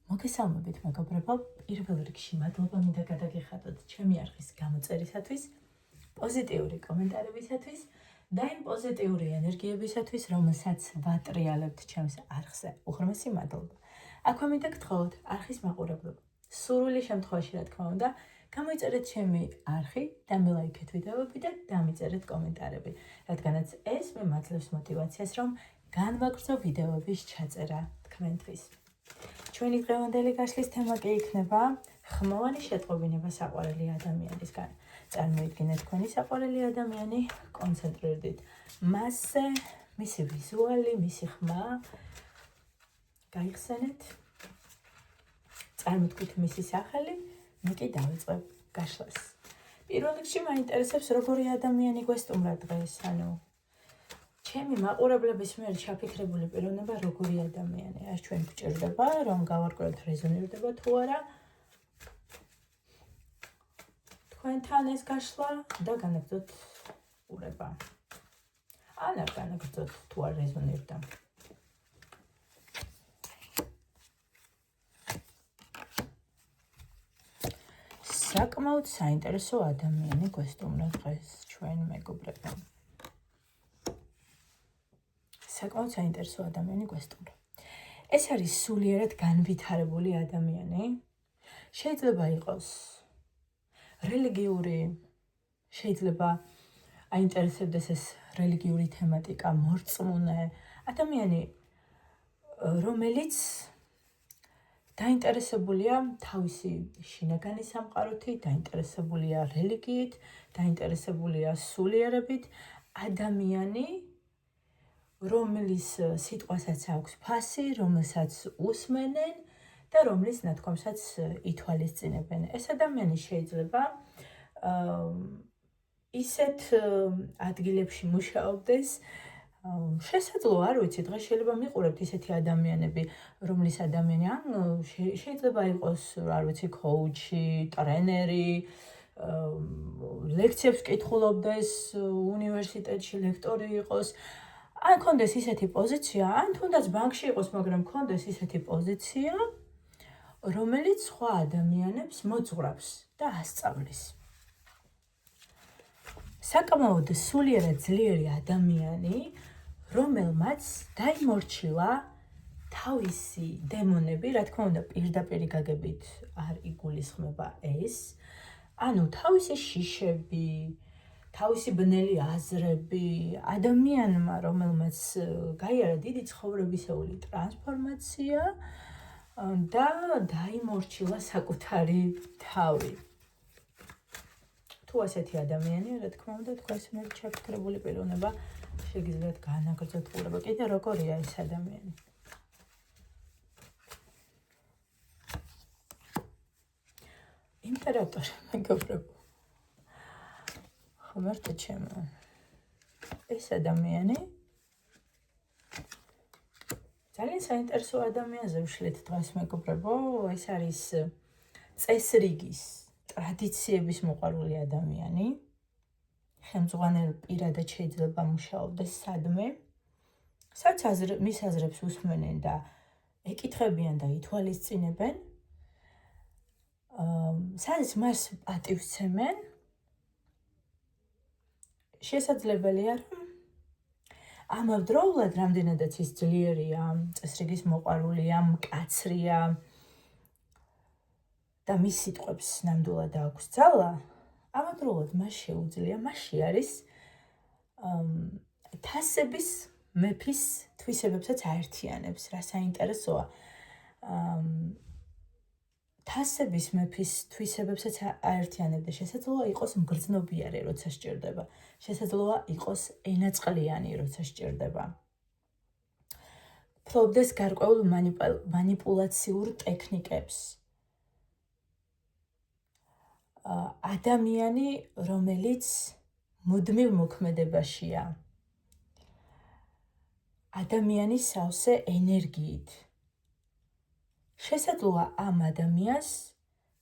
მოგესალმებით მეგობრებო, პირველ რიგში მადლობა მინდა გადაგიხადოთ ჩემი არხის გამოწერისათვის, პოზიტიური კომენტარებისათვის და იმ პოზიტიური ენერგიებისათვის, რომელსაც ვატრიალებთ ჩემს არხზე. უღრმესი მადლობა. აქვე მინდა გთხოვოთ არხის მაყურებლობა. სურვილი შემთხვევაში, რა თქმა უნდა, გამოიწერეთ ჩემი არხი და მილაიქეთ ვიდეოები და დამიწერეთ კომენტარები, რადგანაც ეს მე მაძლევს мотивაციას, რომ განვაგრძო ვიდეოების ჩაწერა თქვენთვის. ჩვენი დღევანდელი გაშლის თემა კი იქნება ხმოვანი შეტყობინება საყვარელი ადამიანისგან. წარმოიდგინეთ თქვენი საყვარელი ადამიანი, კონცენტრირდით მასზე, მისი ვიზუალი, მისი ხმა. გაიხსენეთ. წარმოთქვით მისი სახელი, მე კი დავიწყებ გაშლას. პირველ რიგში მაინტერესებს როგორი ადამიანი გვესტუმრა დღეს, ჩემი მაყურებლების მიერ ჩაფიქრებული პიროვნება როგორი ადამიანია. ეს ჩვენ გვჭირდება, რომ გავარკვევთ რეზონირდება თუ არა თქვენთან ეს გაშლა და განაგრძოთ ყურება. ან არ განაგრძოთ თუ არ რეზონირდა. საკმაოდ საინტერესო ადამიანი გვესტუმრა დღეს ჩვენ მეგობრებო. საკმაოდ საინტერესო ადამიანი გვესტუმრა. ეს არის სულიერად განვითარებული ადამიანი. შეიძლება იყოს რელიგიური, შეიძლება აინტერესებდეს ეს რელიგიური თემატიკა, მორწმუნე ადამიანი, რომელიც დაინტერესებულია თავისი შინაგანი სამყაროთი, დაინტერესებულია რელიგიით, დაინტერესებულია სულიერებით, ადამიანი, რომლის სიტყვასაც აქვს ფასი, რომელსაც უსმენენ და რომლის ნათქვამსაც ითვალისწინებენ. ეს ადამიანი შეიძლება ისეთ ადგილებში მუშაობდეს, შესაძლოა, არ ვიცი, დღეს შეიძლება მიყურებთ ისეთი ადამიანები, რომლის ადამიანი ან შეიძლება იყოს, არ ვიცი, კოუჩი, ტრენერი, ლექციებს კითხულობდეს უნივერსიტეტში, ლექტორი იყოს. ან კონდეს ისეთი პოზიცია, ან თუნდაც ბანკში იყოს, მაგრამ კონდეს ისეთი პოზიცია, რომელიც სხვა ადამიანებს მოძღვრავს და ასწავლის. საკმაოდ სულიერად ძლიერი ადამიანი, რომელმაც დაიმორჩილა თავისი დემონები, რა თქმა უნდა, პირდაპირ გაგებით არ იგულისხმება ეს, ანუ თავისი შიშები, თავისი ბნელი აზრები, ადამიანმა, რომელმაც გაიარა დიდი ცხოვრებისეული ტრანსფორმაცია და დაიმორჩილა საკუთარი თავი. თუ ასეთი ადამიანია, რა თქმა უნდა, თქვენს მიერ ჩაფიქრებული პიროვნება შეგიძლიათ განაგრძოთ ყურება. კიდე როგორია ეს ადამიანი? იმპერატორი, მეგობრებო. ხომერტო ჩემო. ეს ადამიანი ძალიან საინტერესო ადამიანზე ვშლით დღეს მეგობრებო. ეს არის წესრიგის, ტრადიციების მოყვარული ადამიანი. ხელმძღვანელ პირადად შეიძლება მუშაობდეს სადმე, სადაც მის აზრებს უსმენენ და ეკითხებიან და ითვალისწინებენ, სადაც მას პატივცემენ. შესაძლებელია, რომ ამავდროულად, რამდენადაც ის ძლიერია, წესრიგის მოყვარულია, მკაცრია და მის სიტყვებს ნამდვილად აქვს ძალა, ამავდროულად მას შეუძლია, მასში არის თასების მეფის თვისებებსაც აერთიანებს. რა საინტერესოა, თასების მეფის თვისებებსაც აერთიანებდა. შესაძლოა იყოს მგრძნობიარე, როცა სჭირდება. შესაძლოა იყოს ენაწყლიანი, როცა სჭირდება. ფლობდეს გარკვეულ მანიპულაციურ ტექნიკებს. ადამიანი, რომელიც მუდმივ მოქმედებაშია. ადამიანი სავსე ენერგიით. შესაძლოა ამ ადამიანს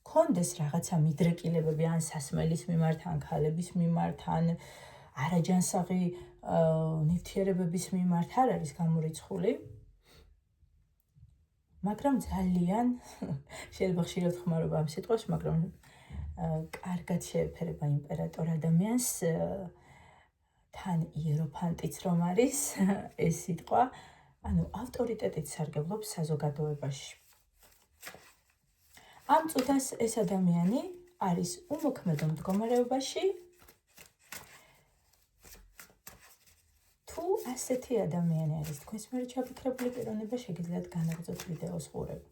კონდეს რაღაცა მიდრეკილებები ან სასმელის მიმართ, ან ქალების მიმართ, ან არაჯანსაღი ნივთიერებების მიმართ არ არის გამორიცხული. მაგრამ ძალიან შეიძლება ხშირად ხმარობა ამ სიტყვას, მაგრამ კარგად შეეფერება იმპერატორ ადამიანს თან იეროფანტიც რომ არის ეს სიტყვა, ანუ ავტორიტეტით სარგებლობს საზოგადოებაში. ამ წუთას ეს ადამიანი არის უმოქმედო მდგომარეობაში. თუ ასეთი ადამიანი არის თქვენს მიერ ჩაფიქრებული პიროვნება, შეგიძლიათ განაგრძოთ ვიდეოს ყურება.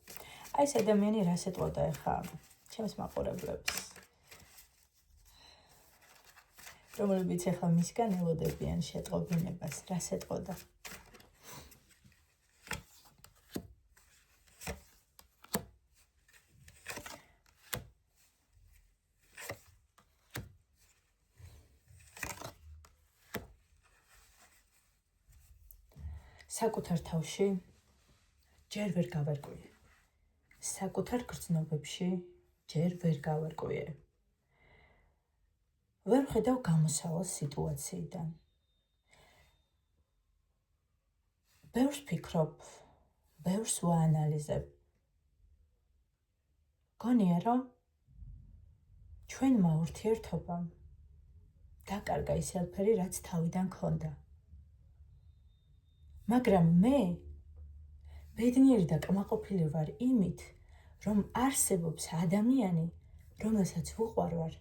აი ეს ადამიანი რას ეტყოდა ახლა ჩემს მაყურებლებს, რომლებიც ახლა მისგან ელოდებიან შეტყობინებას, რას ეტყოდა? საკუთარ თავში ჯერ ვერ გავარკვიე. საკუთარ გრძნობებში ჯერ ვერ გავარკვიე. ვერ ხედავ გამოსავალს სიტუაციიდან. ბევრს ფიქრობ, ბევრს ვაანალიზებ. გონია რომ ჩვენმა ურთიერთობამ დაკარგა ის ელფერი, რაც თავიდან ქონდა. მაგრამ მე ბედნიერი და კმაყოფილი ვარ იმით, რომ არსებობს ადამიანი, რომელსაც ვუყვარვარ.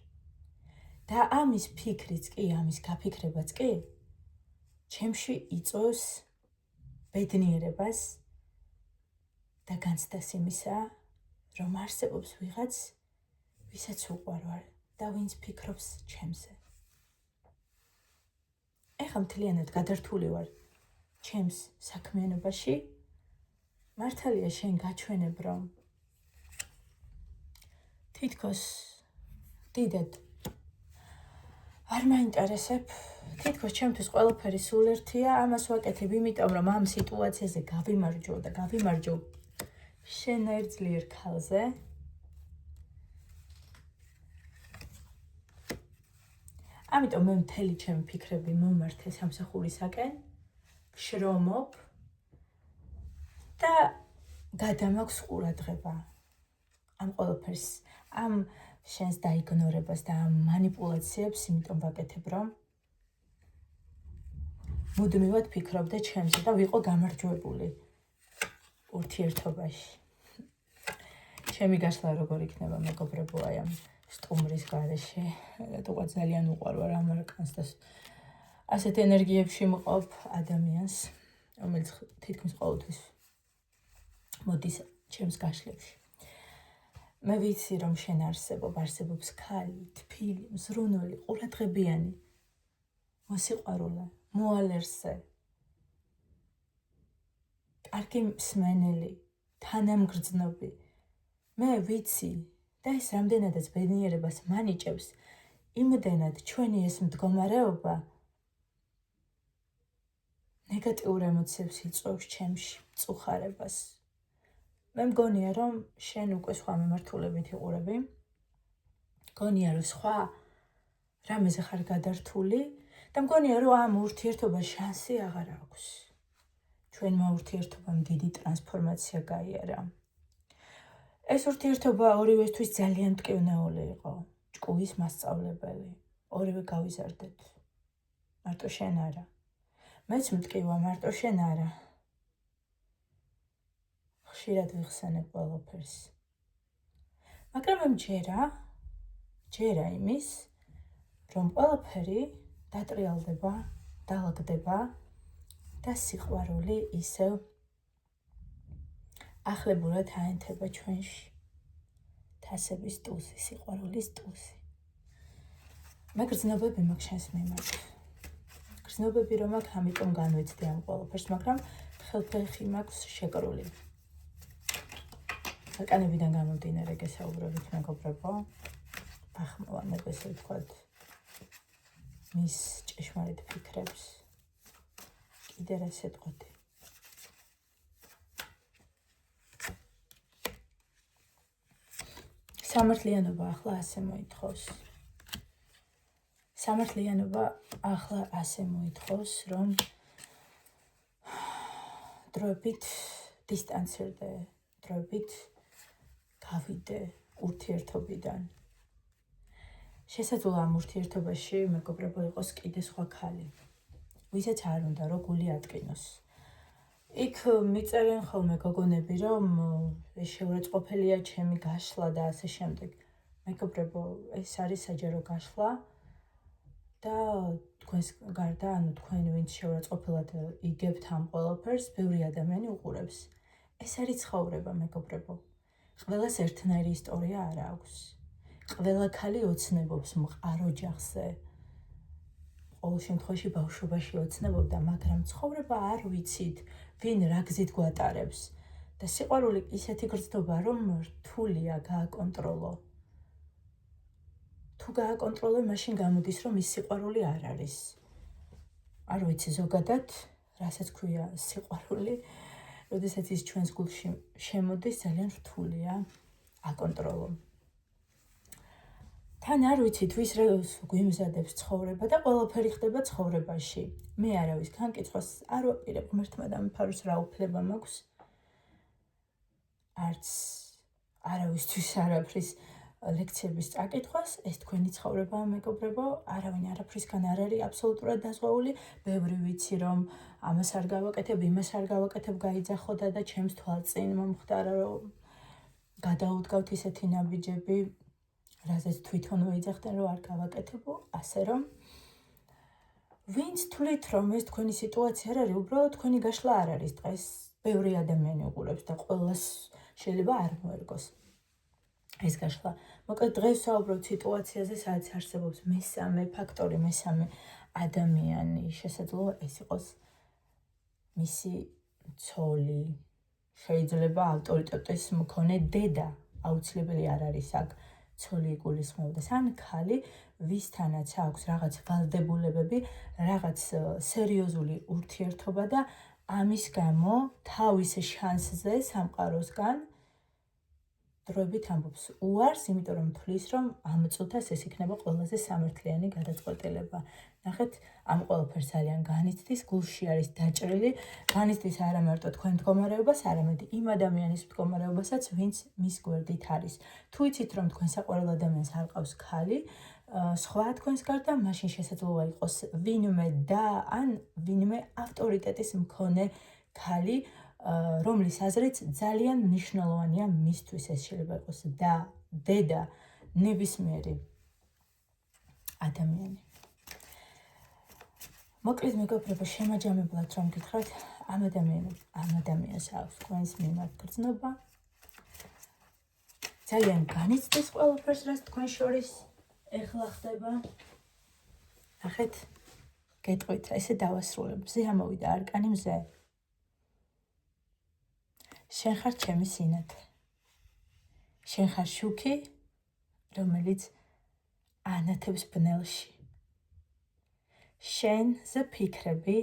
და ამის ფიქრიც კი, ამის გაფიქრებაც კი, ჩემში იწვევს ბედნიერებას და განცდას იმისა, რომ არსებობს ვიღაც, ვისაც ვუყვარვარ და ვინც ფიქრობს ჩემზე. ეხლა მთლიანად გადართული ვარ ჩემს საქმიანობაში, მართალია შენ გაჩვენებ, რომ თითქოს დიდად არ მაინტერესებ, თითქოს ჩემთვის ყველაფერი სულ ერთია, ამას ვაკეთებ იმიტომ, რომ ამ სიტუაციაზე გავიმარჯვო და გავიმარჯვო შენ ერთ ძლიერ ქალზე. ამიტომ მე მთელი ჩემი ფიქრები მომართე სამსახურისაკენ, შრომობ და გადამაქვს ყურადღება ამ ყველაფერს, ამ შენს დაიგნორებას და ამ მანიპულაციებს, იმიტომ ვაკეთებ, რომ მუდმივად ფიქრობდე ჩემზე და ვიყო გამარჯვებული ურთიერთობაში. ჩემი გასვლა როგორ იქნება, მეგობრებო, აი ამ სტუმრის გარეშე, რატოღაც ძალიან უყვარვარ ამ არკანს და ასეთ ენერგიებში მყოფ ადამიანს, რომელიც თითქმის ყოველთვის მოდის ჩემს გაშლებში. მე ვიცი, რომ შენ არსებობს ქალი, თბილი, მზრუნველი, ყურადღებიანი, მოსიყვარულე, მოალერსე, კარგი მსმენელი, თანამგრძნობი. მე ვიცი და ეს რამდენადაც ბედნიერებას მანიჭებს, იმდენად ჩვენი ეს მდგომარეობა ნეგატიურ ემოციებს იწვევს ჩემში, მწუხარებას. მე მგონია, რომ შენ უკვე სხვა მიმართულებით იყურები, მგონია, რომ სხვა რამეზე ხარ გადართული და მგონია, რომ ამ ურთიერთობას შანსი აღარ აქვს. ჩვენმა ურთიერთობამ დიდი ტრანსფორმაცია გაიარა. ეს ურთიერთობა ორივესთვის ძალიან მტკივნეული იყო, ჭკუის მასწავლებელი. ორივე გავიზარდეთ. მარტო შენ არა. მეც მტკივა, მარტო შენ არა. ხშირად ვიხსენებ ყველაფერს. მაგრამ მე მჯერა იმის, რომ ყველაფერი დატრიალდება, დაალაგდება და სიყვარული ისევ ახლებურად აენთება ჩვენში. თასების ტუსი, სიყვარულის ტუსი. მე გრძნობები მაქვს შენს მიმართ. გრძნობები რომ მაქვს, ამიტომ განვიცდი ამ ყველაფერს, მაგრამ ხელფეხი მაქვს შეკრული. არკანებიდან გამომდინარე გესაუბრებით, მეგობრებო, ახმოვანებ ესე ვთქვათ მის ჭეშმარიტ ფიქრებს. კიდე რას ეტყოდი? სამართლიანობა ახლა ასე მოითხოვს. სამართლიანობა ახლა ასე მოითხოვს, რომ დროებით დისტანცირდე დროებით გავიდე ურთიერთობიდან. შესაძლოა ამ ურთიერთობაში მეგობრებო იყოს კიდე სხვა ქალი, ვისაც არ უნდა რომ გული ატკინოს. იქ მიწერენ ხოლმე გოგონები, რომ ეს შეურაცხყოფელია ჩემი გაშლა და ასე შემდეგ. მეგობრებო, ეს არის საჯარო გაშლა და თქვენს გარდა, თქვენ ვინც შეურაცხყოფელად იგებთ ამ ყველაფერს, ბევრი ადამიანი უყურებს. ეს არის ცხოვრება, მეგობრებო. ყველას ერთნაირი ისტორია არ აქვს. ყველა ქალი ოცნებობს მყარ ოჯახზე. ყოველ შემთხვევაში ბავშვობაში ოცნებობდა, მაგრამ ცხოვრება არ ვიცით, ვინ რა გზით გვატარებს და სიყვარული ისეთი გრძნობა, რომ რთულია გააკონტროლო. თუ გააკონტროლო, მაშინ გამოდის, რომ ის სიყვარული არ არის. არ ვიცი ზოგადად, რასაც ქვია სიყვარული, როდესაც ის ჩვენს გულში შემოდის, ძალიან რთულია აკონტროლო. თან არ ვიცით, ვის რას გვიმზადებს ცხოვრება და ყველაფერი ხდება ცხოვრებაში. მე არავის განკითხვას არ ვაპირებ, ღმერთმა დამიფაროს რა უფლება მაქვს. არც არავისთვის არაფრის ლექციების წაკითხვას, ეს თქვენი ცხოვრებაა, მეგობრებო, არავინ არაფრისგან არ არის აბსოლუტურად დაზღვეული. ბევრი ვიცი, რომ ამას არ გავაკეთებ, იმას არ გავაკეთებ, გაიძახოდა და ჩემს თვალწინ მომხდარა, რომ გადაუდგავთ ისეთი ნაბიჯები, რაზეც თვითონ ვეძახდნენ, რომ არ გავაკეთებო, ასე რომ ვინც თვლით, რომ ეს თქვენი სიტუაცია არ არის, უბრალოდ თქვენი გაშლა არ არის დღეს. ბევრი ადამიანი უყურებს და ყველას შეიძლება არ მოერგოს ეს გაშლა. მოკლედ დღეს ვსაუბრობთ სიტუაციაზე, სადაც არსებობს მესამე ფაქტორი, მესამე ადამიანი. შესაძლოა ეს იყოს მისი ცოლი, შეიძლება ავტორიტეტის მქონე დედა, აუცილებელი არ არის აქ ცოლი იგულისხმებოდეს, ან ქალი, ვისთანაც აქვს რაღაც ვალდებულებები, რაღაც სერიოზული ურთიერთობა და ამის გამო თავის შანსზე სამყაროსგან დროებით ამბობს უარს, იმიტომ რომ თვლის, რომ ამ წუთას ეს იქნება ყველაზე სამართლიანი გადაწყვეტილება. ნახეთ, ამ ყველაფერს ძალიან განიცდის, გულში არის დაჭრილი, განიცდის არა მარტო თქვენ მდგომარეობას, არამედ იმ ადამიანის მდგომარეობასაც, ვინც მის გვერდით არის. თუ იცით, რომ თქვენ საყვარელ ადამიანს არ ყავს ქალი, სხვა თქვენს გარდა, მაშინ შესაძლოა იყოს ვინმე და ან ვინმე ავტორიტეტის მქონე ქალი, რომლის აზრით ძალიან მნიშვნელოვანია მისთვის. ეს შეიძლება იყოს და დედა, ნებისმიერი ადამიანი. მოკლედ მეგობრებო, შემაჯამებლად რომ გითხრათ, ამ ადამიანს აქვს თქვენს მიმართ გრძნობა. ძალიან განიცდის ყველაფერს, რაც თქვენ შორის ეხლა ხდება. ნახეთ, გეტყვით, ესე დავასრულებ. მზე ამოვიდა არკანი მზე. შენ ხარ ჩემი სინათლე. შენ ხარ შუქი, რომელიც ანათებს ბნელში. შენზე ფიქრები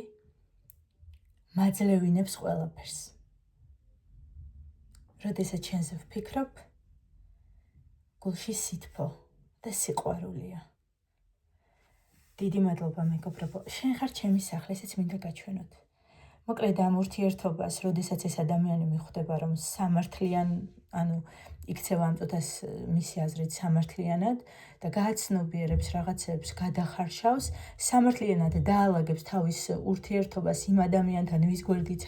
მაძლევინებს ყველაფერს. როდესაც შენზე ვფიქრობ, გულში სითბო და სიყვარულია. დიდი მადლობა მეგობრებო, შენ ხარ ჩემი სახლი, ესეც მინდა გაჩვენოთ. მოკლედ ამ ურთიერთობას, როდესაც ეს ადამიანი მიხვდება, რომ სამართლიან, იქცევა ამ წუთას მისი აზრით სამართლიანად და გააცნობიერებს რაღაცებს, გადახარშავს, სამართლიანად დაალაგებს თავის ურთიერთობას იმ ადამიანთან, ვის გვერდით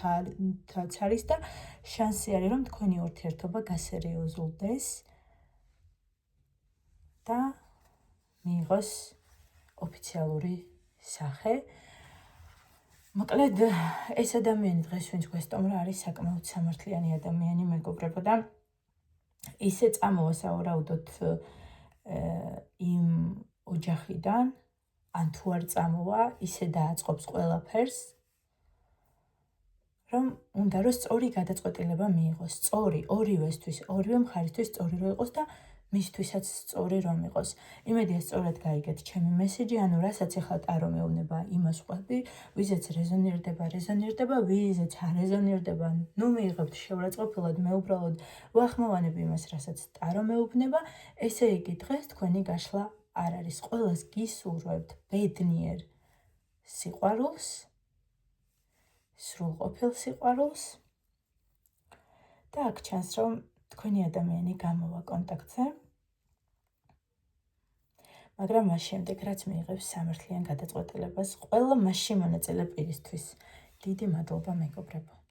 არის და შანსი არის, რომ თქვენი ურთიერთობა გასერიოზულდეს და მიიღოს ოფიციალური სახე. მოკლედ ეს ადამიანი დღეს ვინც გვესტუმრა არის საკმაოდ სამართლიანი ადამიანი, მეგობრებო და ისე წამოვა სავარაუდოდ იმ ოჯახიდან, ან თუ არ წამოვა, ისე დააწყობს ყველაფერს, რომ უნდა რომ სწორი გადაწყვეტილება მიიღოს, სწორი ორივესთვის, ორივე მხარისთვის სწორი რომ იყოს და მისთვისაც სწორი რომ იყოს. იმედია სწორად გაიგეთ ჩემი მესიჯი, რასაც ახლა ტარო მეუბნება, იმას ყვები, ვიზეც რეზონირდება, ვიზეც არ რეზონირდება, მიიღებთ შეურაცხყოფილად, მე უბრალოდ ვახმოვანებ იმას, რასაც ტარო მეუბნება, ესე იგი დღეს თქვენი გაშლა არ არის. ყველას გისურვებთ ბედნიერ სიყვარულს, სრულყოფილ სიყვარულს და აქ ჩანს, რომ თქვენი ადამიანი გამოვა კონტაქტზე. მაგრამ მას შემდეგ, რაც მიიღებს სამართლიან გადაწყვეტილებას, ყველა მასში მონაწილე პირისთვის დიდი მადლობა მეგობრებო.